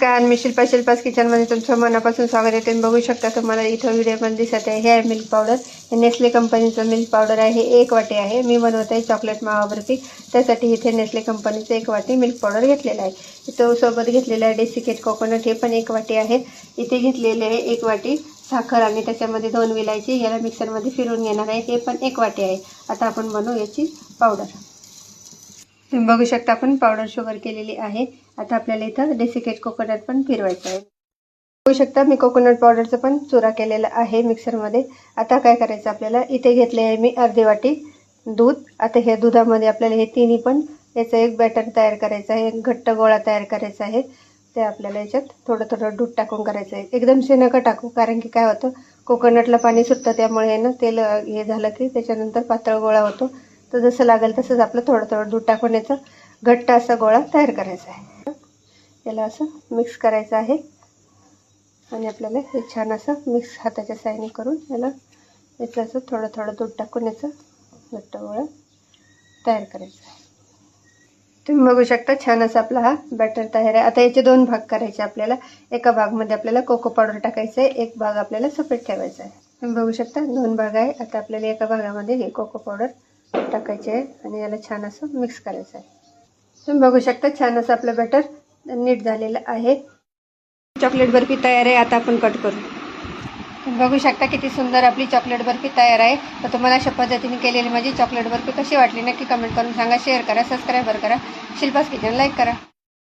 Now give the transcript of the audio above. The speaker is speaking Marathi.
काय मी शिल्पास किचनमध्ये तुमचं मनापासून स्वागत आहे। तुम्ही बघू शकता तुम्हाला इथं व्हिडिओमध्ये दिसत आहे हे आहे मिल्क पावडर। हे नेस्ले कंपनीचं मिल्क पावडर आहे। हे 1 वाटी आहे। मी बनवत आहे चॉकलेट मावा बर्फी, त्यासाठी इथे नेस्ले कंपनीचं 1 वाटी मिल्क पावडर घेतलेलं आहे। इथं सोबत घेतलेलं आहे डेसिकेट कोकोनट, हे पण 1 वाटी आहे। इथे घेतलेले आहे 1 वाटी साखर आणि त्याच्यामध्ये 2 विलायची, याला मिक्सरमध्ये फिरवून घेणार आहे। हे पण 1 वाटी आहे। आता आपण बनवू याची पावडर। तुम्ही बघू शकता आपण पावडर शुगर केलेली आहे। आता आपल्याला इथं डेसिकेट कोकोनट पण फिरवायचं आहे। बघू शकता मी कोकोनट पावडरचं पण चुरा केलेला आहे मिक्सरमध्ये। आता काय करायचं आपल्याला, इथे घेतले आहे मी अर्धी वाटी दूध। आता हे दुधामध्ये आपल्याला हे तिन्ही पण याचं एक बॅटर तयार करायचं आहे, एक घट्ट गोळा तयार करायचा आहे। ते आपल्याला याच्यात थोडं थोडं दूध टाकून करायचं आहे। एकदम नका टाकू, कारण की काय होतं कोकोनटला पाणी सुटतं, त्यामुळे ना तेल हे झालं की त्याच्यानंतर पातळ गोळा होतो। तर जसं लागेल तसंच आपलं थोडं थोडं दूध टाकून याचा घट्ट असा गोळा तयार करायचा आहे। याला असं मिक्स करायचं आहे आणि आपल्याला हे छान असं मिक्स हाताच्या साहाय्याने करून याला याचं असं थोडं थोडं दूध टाकून याचं घट्ट गोळा तयार करायचा आहे। तुम्ही बघू शकता छान असा आपला हा बॅटर तयार आहे। आता याचे 2 भाग करायचे आपल्याला। एका भागमध्ये आपल्याला कोको पावडर टाकायचं आहे, एक भाग आपल्याला सेपरेट ठेवायचा आहे। तुम्ही बघू शकता 2 भाग आहे। आता आपल्याला एका भागामध्ये हे कोको पावडर टाकायचे आहे आणि याला छान असं मिक्स करायचं आहे। तुम्ही बघू शकता छान असं आपलं बॅटर नीट झालेलं आहे। चॉकलेट बर्फी तयार आहे। आता आपण कट करू। तुम्ही बघू शकता किती सुंदर आपली चॉकलेट बर्फी तयार आहे। तर तुम्हाला अशा पद्धतीने केलेली माझी चॉकलेट बर्फी कशी वाटली नक्की कमेंट करून सांगा, शेअर करा, सबस्क्राईब करा, शिल्पास किचन लाईक करा।